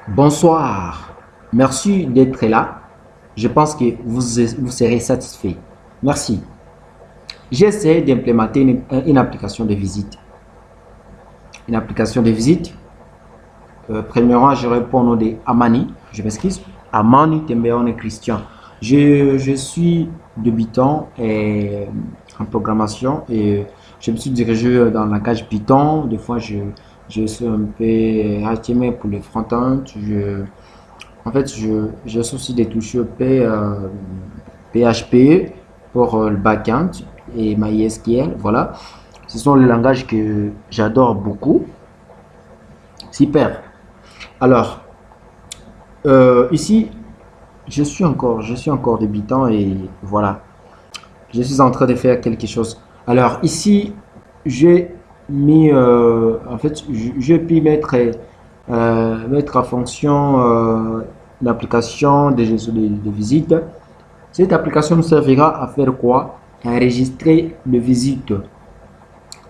Bonsoir, merci d'être là. Je pense que vous serez satisfait. Merci. J'ai essayé d'implémenter une application de visite. Une application de visite. Premièrement, je réponds au nom de Amani. Je m'excuse. Amani Tembeone Christian. Je suis débutant en programmation et je me suis dirigé dans la cage Python. Des fois, je suis un peu HTML pour le front-end. En fait, je soucie des touches PHP pour le backend et MySQL. Voilà. Ce sont les langages que j'adore beaucoup. Super. Alors, ici, je suis encore débutant et voilà. Je suis en train de faire quelque chose. Alors, ici, j'ai mis, en fait, je pu mettre en fonction l'application de gestion de visite. Cette application nous servira à faire quoi? À enregistrer les visites,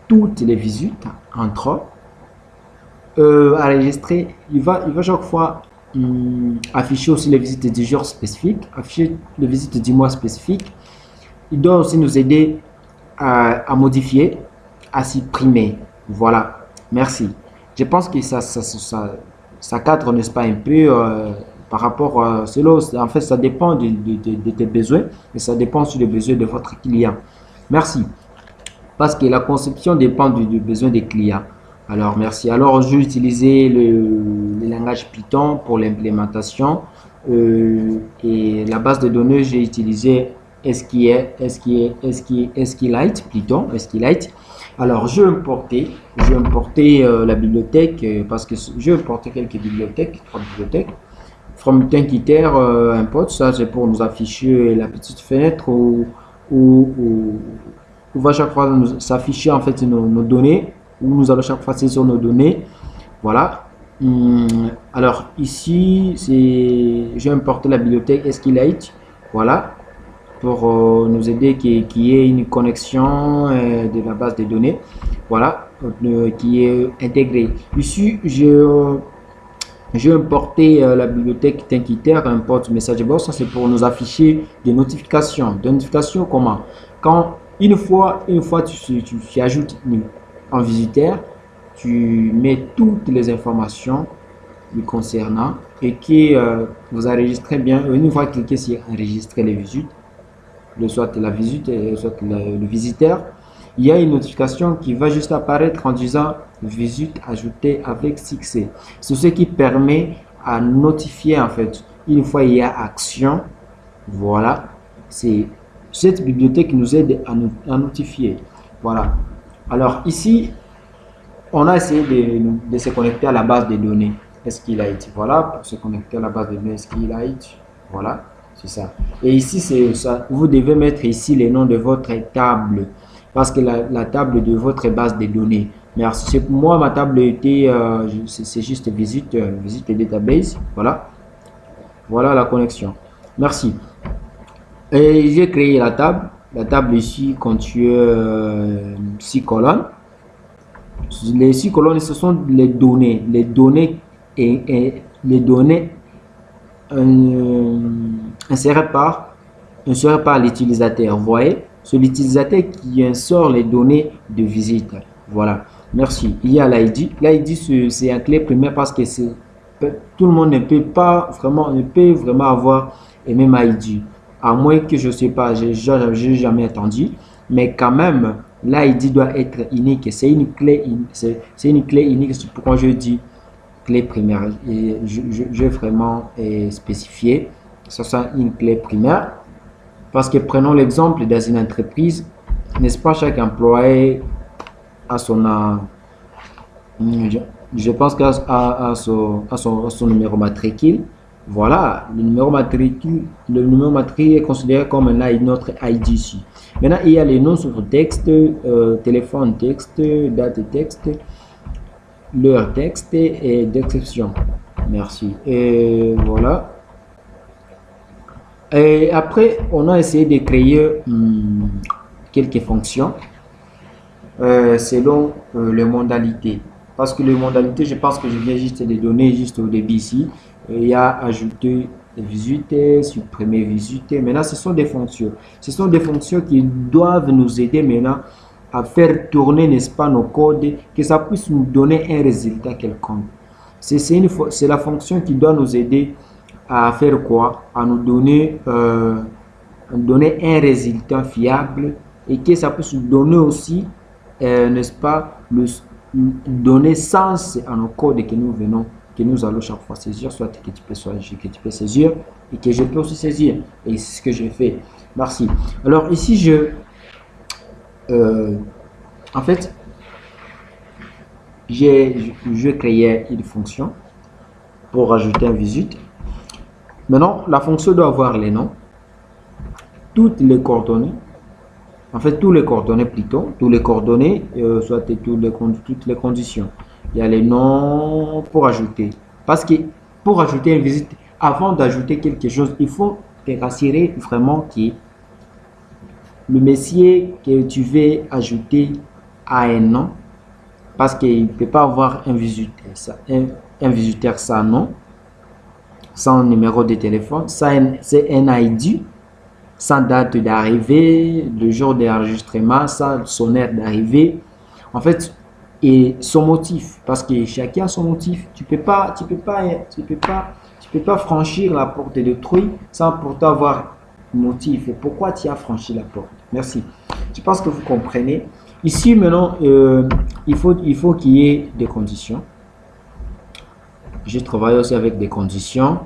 toutes les visites entre eux. Enregistrer, il va chaque fois afficher aussi les visites du jour spécifique, afficher les visites du mois spécifique. Il doit aussi nous aider à modifier, à supprimer. Voilà, merci. Je pense que ça cadre, n'est-ce pas, un peu par rapport à cela. En fait, ça dépend de tes besoins et ça dépend aussi des besoins de votre client. Merci. Parce que la conception dépend du besoin des clients. Alors, merci. Alors, je vais utiliser le langage Python pour l'implémentation. Et la base de données, j'ai utilisé SQLite, Python, SQLite. Alors, je vais importer la bibliothèque parce que je vais importer quelques bibliothèques, trois bibliothèques. From Thinkitter import, ça c'est pour nous afficher la petite fenêtre où va chaque fois s'afficher en fait nos données, où nous allons chaque fois saisir nos données. Voilà. Alors ici, j'ai importé la bibliothèque SQLite. Voilà. Pour nous aider qu'il y ait une connexion de la base de données. Voilà. Qui est intégrée. Ici, j'ai importé la bibliothèque Thinkitter, import message box. Ça, c'est pour nous afficher des notifications. Des notifications comment? Quand une fois tu ajoutes un visiteur, tu mets toutes les informations le concernant et que vous enregistrez bien. Une fois cliquez sur enregistrer les visites, soit la visite, soit le visiteur, il y a une notification qui va juste apparaître en disant visite ajoutée avec succès. C'est ce qui permet à notifier en fait une fois il y a action. Voilà, c'est cette bibliothèque qui nous aide à notifier. Voilà. Alors ici, on a essayé de se connecter à la base de données SQLite. Voilà, pour se connecter à la base de données SQLite. Voilà, c'est ça. Et ici, c'est ça. Vous devez mettre ici les noms de votre table. Parce que la table de votre base de données. Merci. Pour moi, ma table était, c'est juste visite, visite database. Voilà. Voilà la connexion. Merci. Et j'ai créé la table. La table ici contient 6 colonnes. Les 6 colonnes, ce sont les données. Les données insérées par l'utilisateur. Vous voyez? C'est l'utilisateur qui insère les données de visite. Voilà. Merci. Il y a l'ID. L'ID, c'est un clé primaire parce que tout le monde ne peut vraiment avoir le même ID. À moins que je ne sais pas, j'ai jamais entendu. Mais quand même, l'ID doit être unique. C'est une clé unique. C'est pourquoi je dis clé primaire. Et je vais vraiment spécifier. Ça sera une clé primaire. Parce que prenons l'exemple dans une entreprise, n'est-ce pas, chaque employé a je pense qu'à son numéro matricule. Voilà, le numéro matricule est considéré comme notre ID ici. Maintenant, il y a les noms sur texte, téléphone texte, date texte, l'heure texte et description. Merci. Et voilà. Et après, on a essayé de créer quelques fonctions selon les modalités. parce que les modalités, je pense que je viens juste de donner juste au début ici. Il y a ajouter visiter, supprimer visiter. Maintenant, ce sont des fonctions. Ce sont des fonctions qui doivent nous aider maintenant à faire tourner, n'est-ce pas, nos codes, que ça puisse nous donner un résultat quelconque. C'est la fonction qui doit nous aider à faire quoi? À nous donner, un résultat fiable et que ça puisse nous donner aussi, n'est-ce pas, donner sens à nos codes que nous allons chaque fois saisir, soit que tu peux saisir et que je peux aussi saisir. Et c'est ce que je fais. Merci. Alors ici, en fait, je créais une fonction pour ajouter un visite. Maintenant, la fonction doit avoir les noms, toutes les coordonnées, en fait, tous les coordonnées plutôt, tous les coordonnées, soit toutes les conditions. Il y a les noms pour ajouter. Parce que pour ajouter une visite, avant d'ajouter quelque chose, il faut te rassurer vraiment que le monsieur que tu veux ajouter a un nom. Parce qu'il ne peut pas avoir un visiteur sans nom, sans numéro de téléphone, c'est un ID, sans date d'arrivée, le jour d'enregistrement, sans son heure d'arrivée. En fait, et son motif, parce que chacun a son motif. Tu peux pas franchir la porte d'autrui sans pourtant avoir un motif. Et pourquoi tu as franchi la porte? Merci. Je pense que vous comprenez. Ici, maintenant, il faut qu'il y ait des conditions. Je travaille aussi avec des conditions.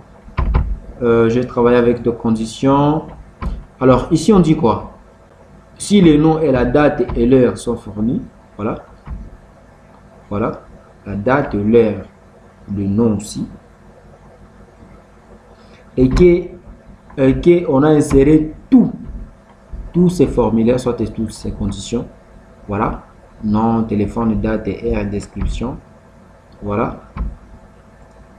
Je travaille avec des conditions. Alors, ici, on dit quoi? Si le nom et la date et l'heure sont fournis, voilà. Voilà. La date, l'heure, le nom aussi. Et qu'on a inséré tous ces formulaires, soit toutes ces conditions. Voilà, nom, téléphone, date et heure, description. Voilà.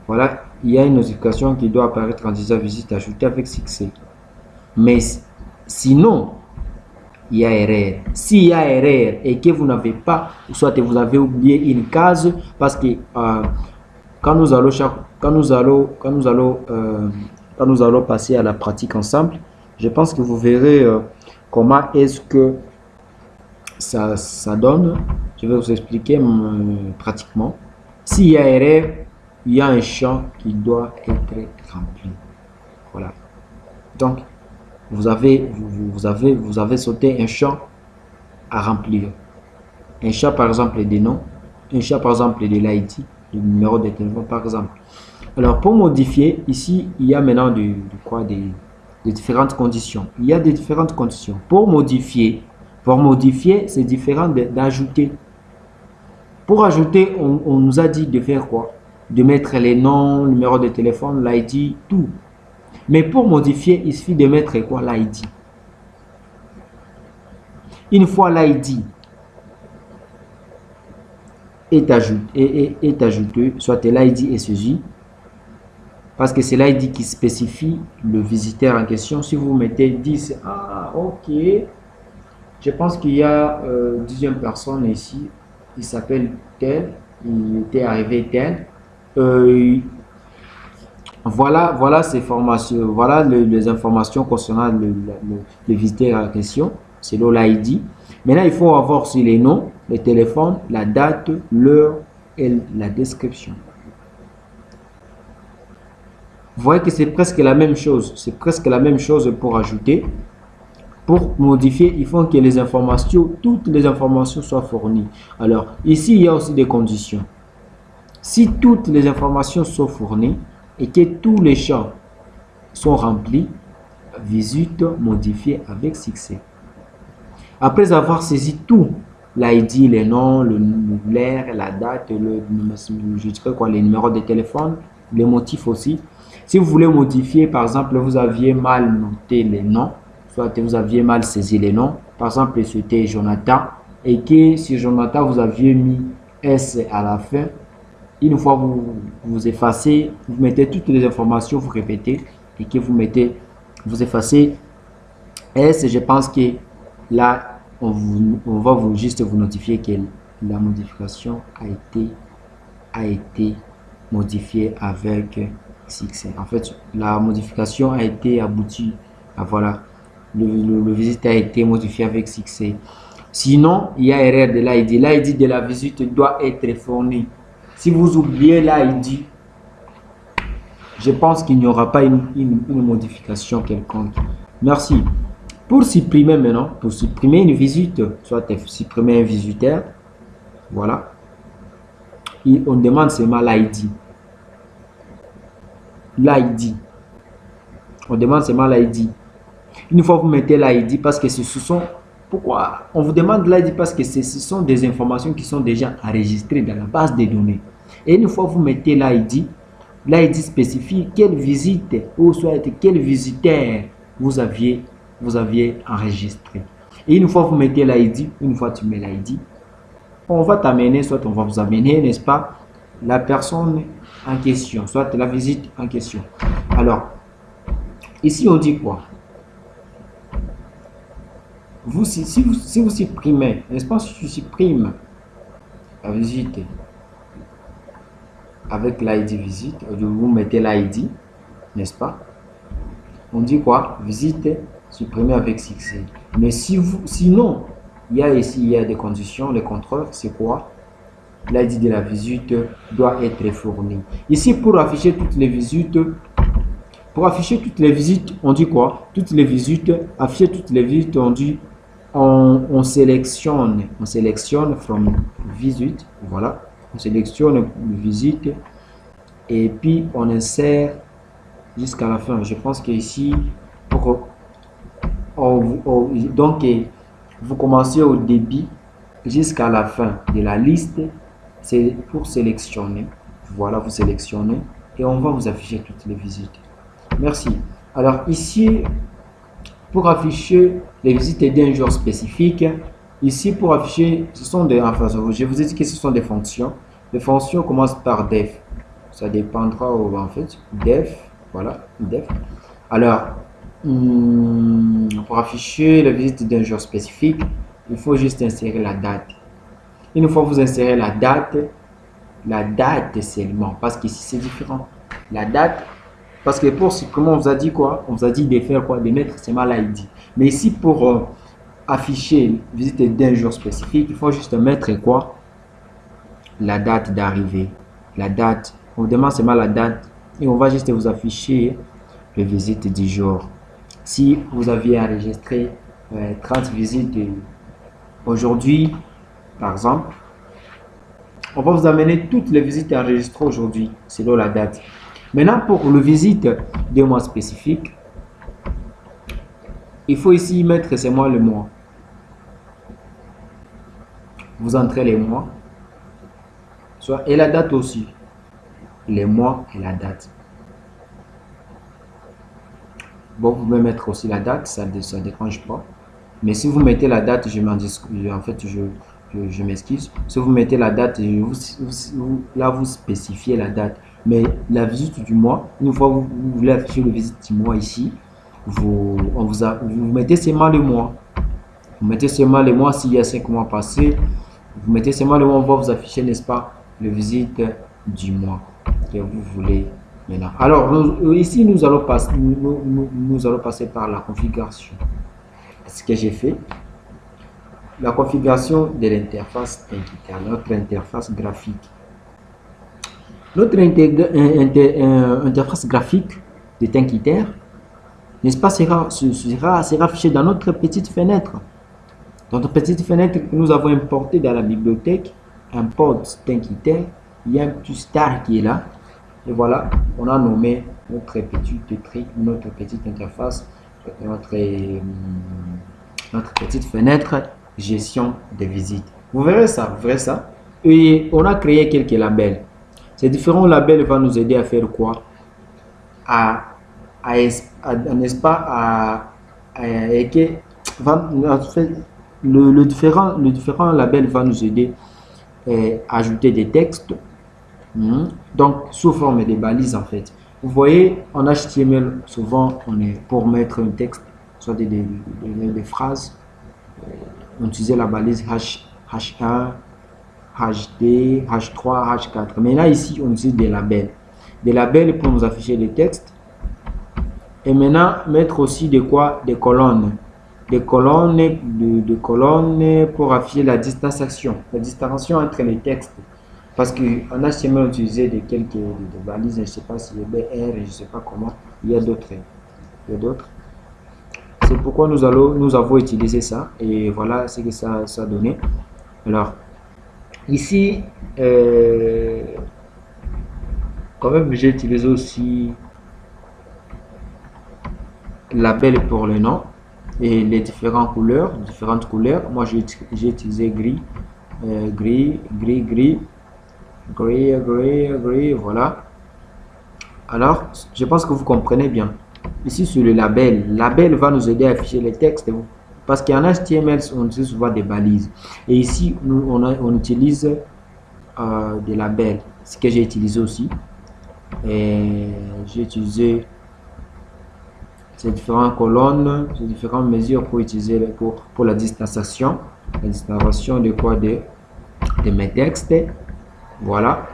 Voilà, il y a une notification qui doit apparaître en disant visite ajoutée avec succès. Mais sinon, il y a erreur. S'il y a erreur et que vous n'avez pas, soit vous avez oublié une case, parce que quand nous allons passer à la pratique ensemble, je pense que vous verrez comment est-ce que ça donne. Je vais vous expliquer pratiquement. S'il y a erreur, il y a un champ qui doit être rempli. Voilà. Donc, vous avez sauté un champ à remplir. Un champ, par exemple, des noms. Un champ, par exemple, de l'ID, le numéro de téléphone, par exemple. Alors, pour modifier, ici, il y a maintenant des différentes conditions. Il y a des différentes conditions. Pour modifier, c'est différent d'ajouter. Pour ajouter, on nous a dit de faire quoi? De mettre les noms, le numéro de téléphone, l'ID, tout. Mais pour modifier, il suffit de mettre quoi? L'ID. Une fois l'ID est ajouté, soit l'ID est saisi, parce que c'est l'ID qui spécifie le visiteur en question. Si vous mettez 10, ah ok, je pense qu'il y a 10e personne ici, il s'appelle tel, il était arrivé tel. Voilà ces formations, voilà les informations concernant le visiteur en question, c'est l'ID. Maintenant, il faut avoir aussi les noms, les téléphones, la date, l'heure et la description. Vous voyez que c'est presque la même chose. C'est presque la même chose pour ajouter. Pour modifier, il faut que les informations, toutes les informations soient fournies. Alors, ici, il y a aussi des conditions. Si toutes les informations sont fournies et que tous les champs sont remplis, visite modifier avec succès. Après avoir saisi tout, l'ID, les noms, l'heure, la date, les numéros de téléphone, les motifs aussi. Si vous voulez modifier, par exemple, vous aviez mal noté les noms, soit vous aviez mal saisi les noms, par exemple, c'était Jonathan, et que sur Jonathan, vous aviez mis S à la fin. Une fois vous effacez, vous mettez toutes les informations, vous répétez, et que vous effacez S, je pense que là, on va juste vous notifier que la modification a été a été modifié avec succès. En fait, la modification a été aboutie. Ah, voilà, le visite a été modifié avec succès. Sinon, il y a erreur de l'ID. L'ID de la visite doit être fourni. Si vous oubliez l'ID, je pense qu'il n'y aura pas une modification quelconque. Merci. Pour supprimer maintenant, pour supprimer une visite, soit supprimer un visiteur, voilà, on demande seulement l'ID. L'ID. On demande seulement l'ID. Une fois que vous mettez l'ID, parce que ce sont... Pourquoi on vous demande l'ID? Parce que ce sont des informations qui sont déjà enregistrées dans la base de données. Et une fois que vous mettez l'ID, l'ID spécifie quelle visite ou soit quel visiteur vous aviez enregistré. Et une fois que vous mettez l'ID, une fois que tu mets l'ID, on va t'amener, soit on va vous amener, n'est-ce pas, la personne en question, soit la visite en question. Alors, ici on dit quoi? Si vous supprimez, n'est-ce pas, si tu supprimes la visite avec l'ID visite, vous mettez l'ID, n'est-ce pas? On dit quoi? Visite supprimée avec succès. Mais sinon, il y a des conditions, les contrôles, c'est quoi? L'ID de la visite doit être fourni. Ici, pour afficher toutes les visites, on dit quoi? Toutes les visites, afficher toutes les visites, on dit on sélectionne from visit, voilà, on sélectionne visite et puis on insère jusqu'à la fin. Je pense que ici, donc vous commencez au début jusqu'à la fin de la liste, c'est pour sélectionner. Voilà, vous sélectionnez et on va vous afficher toutes les visites. Merci. Alors ici, pour afficher les visites d'un jour spécifique, ici pour afficher, ce sont des, enfin, je vous ai dit que ce sont des fonctions. Les fonctions commencent par def. Ça dépendra en fait def, voilà, def. Alors, pour afficher la visite d'un jour spécifique, il faut juste insérer la date. Une fois que vous insérez la date seulement, parce qu'ici c'est différent. La date, parce que pour supprimer, on vous a dit quoi? On vous a dit de faire quoi? De mettre seulement l'ID. Mais ici, pour afficher visite d'un jour spécifique, il faut juste mettre quoi? La date d'arrivée. La date. On vous demande seulement la date et on va juste vous afficher les visites du jour. Si vous aviez enregistré 30 visites aujourd'hui, par exemple, on va vous amener toutes les visites enregistrées aujourd'hui selon la date. Maintenant, pour le visite d'un mois spécifique, il faut ici mettre seulement le mois. Vous entrez les mois, soit et la date aussi. Les mois et la date. Bon, vous pouvez mettre aussi la date, ça ne dérange pas. Mais si vous mettez la date, je m'excuse. Si vous mettez la date, là vous spécifiez la date. Mais la visite du mois, une fois que vous voulez afficher le visite du mois ici, vous mettez seulement le mois. Vous mettez seulement le mois s'il y a 5 mois passés. Vous mettez seulement le mois, on va vous afficher, n'est-ce pas, le visite du mois que vous voulez maintenant. Alors, ici, nous allons passer par la configuration. Ce que j'ai fait, la configuration de l'interface Thinkitter, notre interface graphique. Notre interface graphique de Thinkitter, n'est-ce pas, sera affiché dans notre petite fenêtre. Dans notre petite fenêtre que nous avons importée dans la bibliothèque, import Thinkitter, il y a un petit star qui est là. Et voilà, on a nommé notre petite interface, notre petite fenêtre gestion des visites. Vous verrez ça, Et on a créé quelques labels. Ces différents labels vont nous aider à faire quoi? Le différent label va nous aider à ajouter des textes. Donc, sous forme de balises en fait. Vous voyez, en HTML, souvent, pour mettre un texte, soit des phrases, on utilisait la balise H1, HD, H3, H4. Mais là, ici, on utilise des labels. Des labels pour nous afficher les textes. Et maintenant, mettre aussi de quoi? Des colonnes. Des colonnes, de colonnes pour afficher la distanciation. La distanciation entre les textes. Parce qu'en HTML, on utilisait quelques balises, je ne sais pas si c'est BR, je ne sais pas comment. Il y a d'autres. C'est pourquoi nous avons utilisé ça. Et voilà ce que ça a donné. Alors, ici, quand même, j'ai utilisé aussi label pour le nom et les différentes couleurs. Moi, j'ai utilisé gris, gris, voilà. Alors, je pense que vous comprenez bien. Ici, sur le label, label va nous aider à afficher les textes. Parce qu'en HTML, on utilise souvent des balises. Et ici, on utilise des labels. Ce que j'ai utilisé aussi. Et j'ai utilisé ces différentes colonnes, ces différentes mesures pour utiliser pour la distanciation. La distanciation de quoi? De mes textes. Voilà.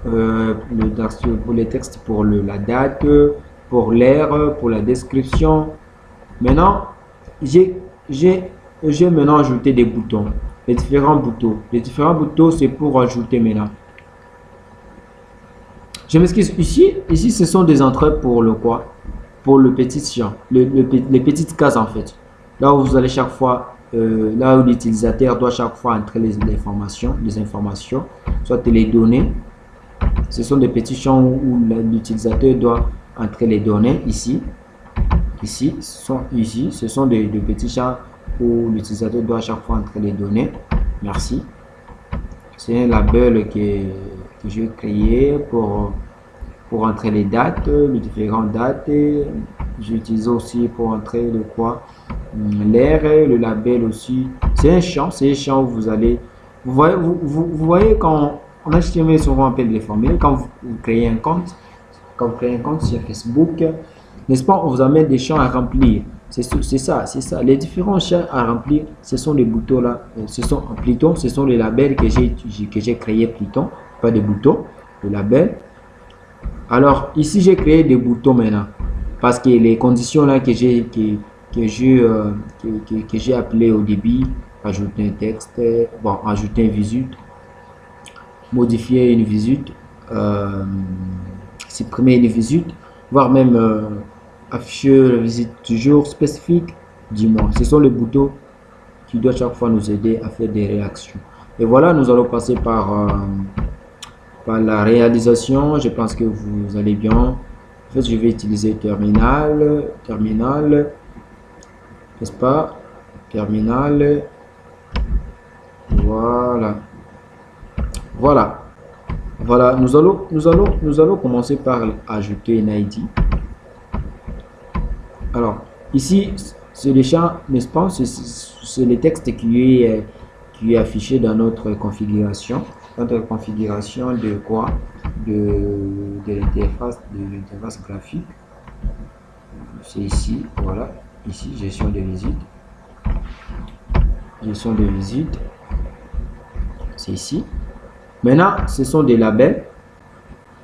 Pour les textes, pour la date, pour l'heure, pour la description. Maintenant, j'ai maintenant ajouté des boutons. Les différents boutons. Les différents boutons, c'est pour ajouter maintenant. Je m'excuse. Ici, ce sont des entrées pour le quoi? Pour le petit champ. Les petites cases en fait. Là où vous allez chaque fois, là où l'utilisateur doit chaque fois entrer les informations, soit les données. Ce sont des petits champs où l'utilisateur doit entrer les données ici. Ce sont des petits champs où l'utilisateur doit à chaque fois entrer les données. Merci. C'est un label que j'ai créé pour entrer les dates, les différentes dates. J'utilise aussi pour entrer le quoi? L'air, le label aussi. C'est un champ où vous allez. Vous voyez quand en HTML, souvent on appelle les formules. Quand vous créez un compte, sur Facebook, n'est-ce pas, on vous amène des champs à remplir. C'est ça. Les différents champs à remplir, ce sont les boutons là. Ce sont les labels que j'ai créé Python, pas des boutons, les labels. Alors ici, j'ai créé des boutons maintenant parce que les conditions là que j'ai appelé au début, ajouter un texte, bon, ajouter une visite, modifier une visite, supprimer une visite, voire même afficher la visite toujours spécifique, dis-moi. Ce sont les boutons qui doivent chaque fois nous aider à faire des réactions. Et voilà, nous allons passer par la réalisation. Je pense que vous allez bien. En fait, je vais utiliser terminal, n'est-ce pas? Terminal. Voilà, nous allons commencer par ajouter une ID. Alors, ici, c'est le champ, n'est-ce pas? C'est le texte qui est affiché dans notre configuration. Notre configuration de quoi? De l'interface graphique. C'est ici, voilà. Ici, gestion de visite. C'est ici. Maintenant, ce sont des labels,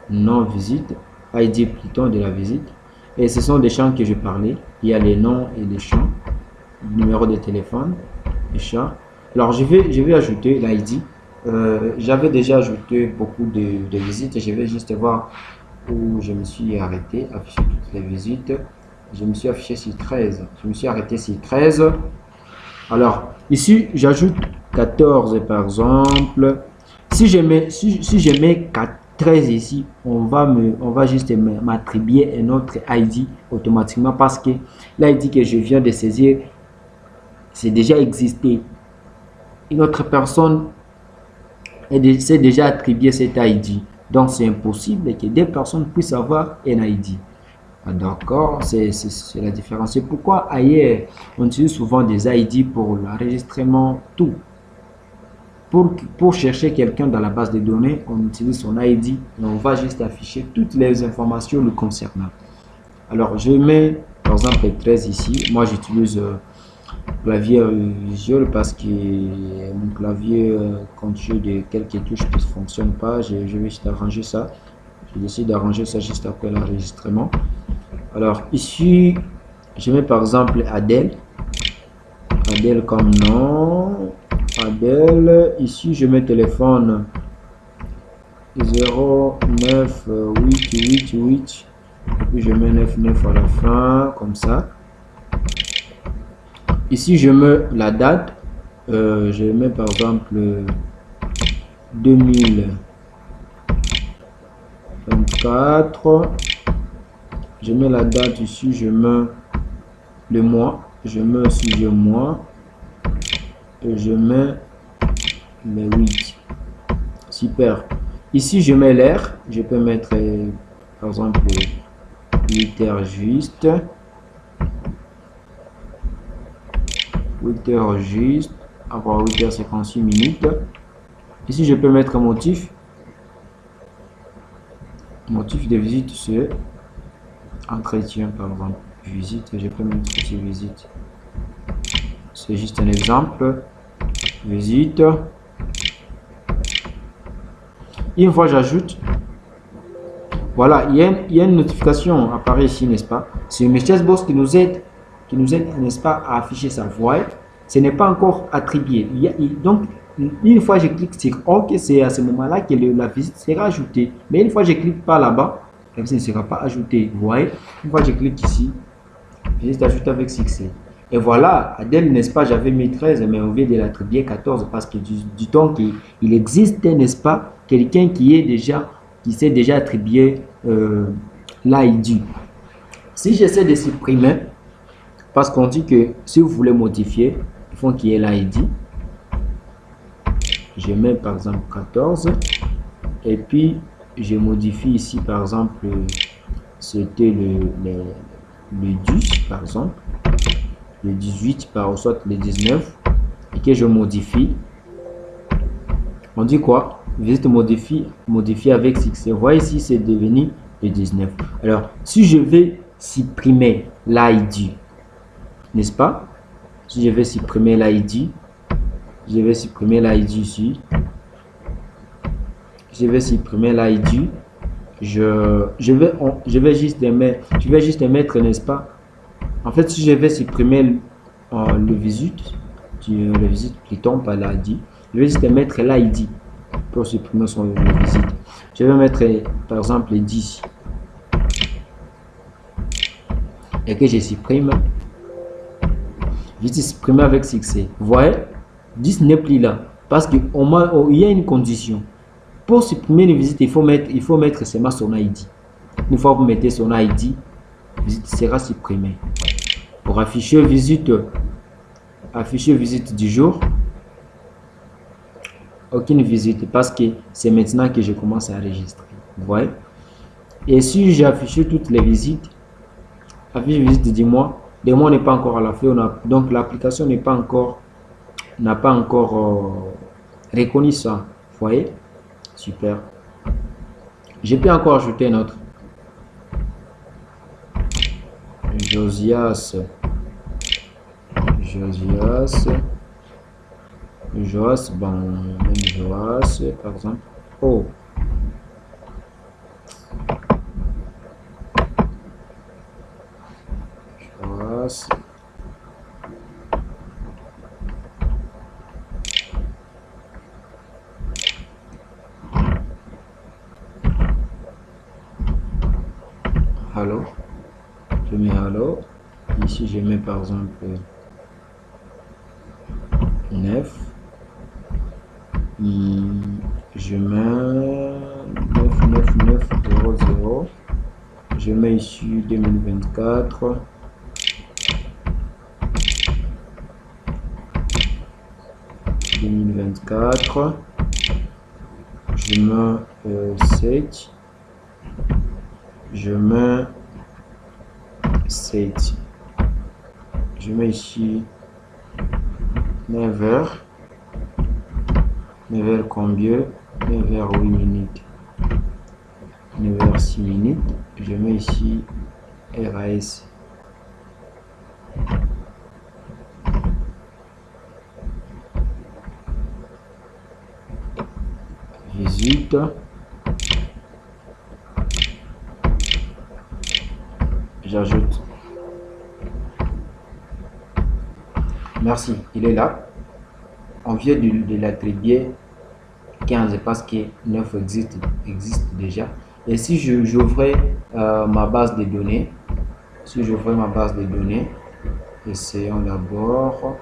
non visite, ID Python de la visite. Et ce sont des champs que je parlais. Il y a les noms et les champs, numéro de téléphone, les champs. Alors, je vais ajouter l'ID. J'avais déjà ajouté beaucoup de visites. Je vais juste voir où je me suis arrêté, afficher toutes les visites. Je me suis affiché sur 13. Je me suis arrêté sur 13. Alors, ici, j'ajoute 14 par exemple. Si je mets 13 ici, on va juste m'attribuer un autre ID automatiquement parce que l'ID que je viens de saisir, c'est déjà existé. Une autre personne s'est déjà attribué cet ID. Donc, c'est impossible que deux personnes puissent avoir un ID. D'accord, c'est la différence. C'est pourquoi ailleurs, on utilise souvent des ID pour l'enregistrement, tout. Pour chercher quelqu'un dans la base de données, on utilise son ID et on va juste afficher toutes les informations le concernant. Alors, je mets par exemple 13 ici. Moi, j'utilise clavier visuel parce que mon clavier quand j'ai de quelques touches qui ne fonctionnent pas, je vais juste arranger ça. Je décide d'arranger ça juste après l'enregistrement. Alors ici, je mets par exemple Adèle. Adèle comme nom. Adèle. Ici, je mets téléphone 09888. Et puis je mets 99 à la fin, comme ça. Ici, je mets la date. Je mets par exemple 2024. Je mets la date ici, je mets le mois. Je mets aussi le mois. Et je mets le 8. Super. Ici, je mets l'heure. Je peux mettre par exemple 8 heures juste. 8 heures juste. Avoir 8h56 minutes. Ici, je peux mettre un motif. Motif de visite, c'est entretien, par exemple. Visite, je peux mettre ici visite. C'est juste un exemple. Visite. Une fois j'ajoute, voilà, il y a une notification apparaît ici, n'est-ce pas? C'est une Messagebot qui nous aide, n'est-ce pas, à afficher sa voix. Ce n'est pas encore attribué. Donc, une fois je clique sur OK, c'est à ce moment-là que la visite sera ajoutée. Mais une fois je clique pas là-bas, la visite ne sera pas ajoutée. Vous voyez? Une fois je clique ici, visite ajoutée avec succès. Et voilà, Adèle, n'est-ce pas, j'avais mis 13, mais on vient de l'attribuer 14 parce que du temps qu'il existe, n'est-ce pas, quelqu'un qui s'est déjà attribué l'ID. Si j'essaie de supprimer, parce qu'on dit que si vous voulez modifier, il faut qu'il y ait l'ID. Je mets par exemple 14 et puis je modifie ici par exemple, c'était le 10 par exemple. Le 18 par soit le 19 et que je modifie. On dit quoi? Visite modifier avec succès. Vous voyez ici c'est devenu le 19. Alors si je vais supprimer l'ID, n'est-ce pas? Si je vais supprimer l'ID, je vais supprimer l'ID ici. Je vais supprimer l'ID. Je vais juste mettre, n'est-ce pas? En fait, si je vais supprimer le visite Python par l'ID, je vais juste mettre l'ID pour supprimer le visite. Je vais mettre par exemple le 10 et que je supprime. Je vais supprimer avec succès. Vous voyez, 10 n'est plus là parce qu'il y a une condition. Pour supprimer une visite, il faut mettre seulement son ID. Une fois que vous mettez son ID, la visite sera supprimée. Pour afficher visite du jour, aucune visite parce que c'est maintenant que je commence à enregistrer. Vous voyez? Et si j'ai affiché toutes les visites, afficher visite du mois, le mois n'est pas encore à la fin, donc l'application n'a pas encore reconnu ça. Vous voyez? Super. Je peux encore ajouter un autre. Josias, bon, Joas, par exemple. Oh. Joas. Hello. Je mets hello. Ici, je mets par exemple 9. Je mets 99900. Je mets ici 2024. Je mets 7. Je mets 7. Je mets ici 9h. 9h combien? 9h 8 minutes. 9h 6 minutes. Je mets ici RAS. visite. J'ajoute. Merci, il est là. On vient de l'attribuer 15 parce que 9 existe déjà. Et si j'ouvrais ma base de données, essayons d'abord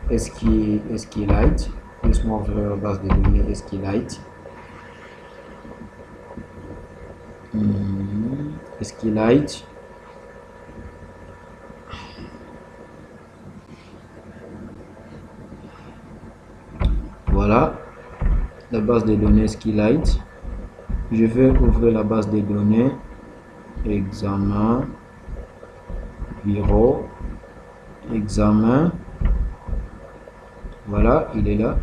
SQLite. Laisse-moi ouvrir la base de données SQLite. SQLite. Voilà la base de données SQLite. Je vais ouvrir la base de données examen, bureau, examen. Voilà, il est là.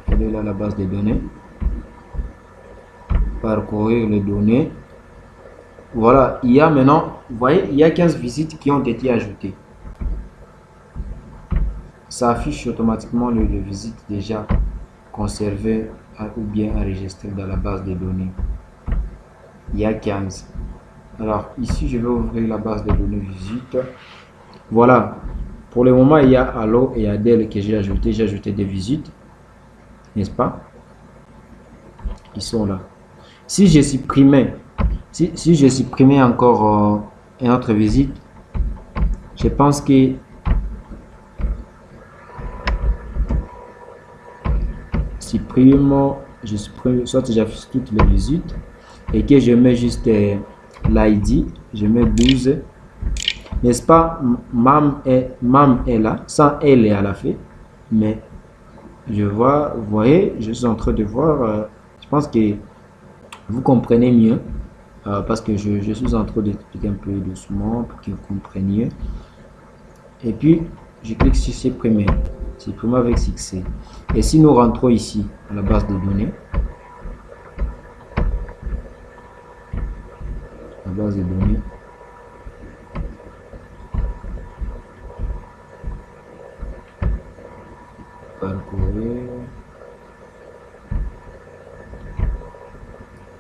Il est là la base de données. Parcourir les données. Voilà, il y a maintenant, vous voyez, il y a 15 visites qui ont été ajoutées. Ça affiche automatiquement les visites déjà conservées ou bien enregistrées dans la base de données. Il y a 15. Alors ici, je vais ouvrir la base de données visites. Voilà, pour le moment, il y a Allo et Adèle que j'ai ajouté. J'ai ajouté des visites, n'est-ce pas? Ils sont là. Si je supprimais, si je supprimais encore une autre visite, je pense que je supprime, soit j'affiche toutes les visites et que je mets juste l'ID, je mets 12, n'est-ce pas? Mam est là, sans elle est à la fin, mais je vois, vous voyez, je suis en train de voir, je pense que vous comprenez mieux, parce que je suis en train d'expliquer un peu doucement pour que vous compreniez. Et puis, je clique sur supprimer avec succès. Et si nous rentrons ici à la base de données, parcourir,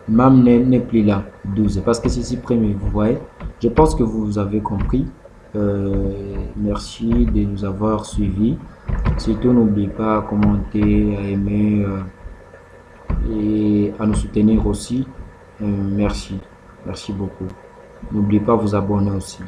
MAM n'est plus là, 12, parce que c'est supprimé, vous voyez. Je pense que vous avez compris. Merci de nous avoir suivis. Surtout, n'oubliez pas à commenter, à aimer et à nous soutenir aussi. Merci beaucoup. N'oubliez pas de vous abonner aussi.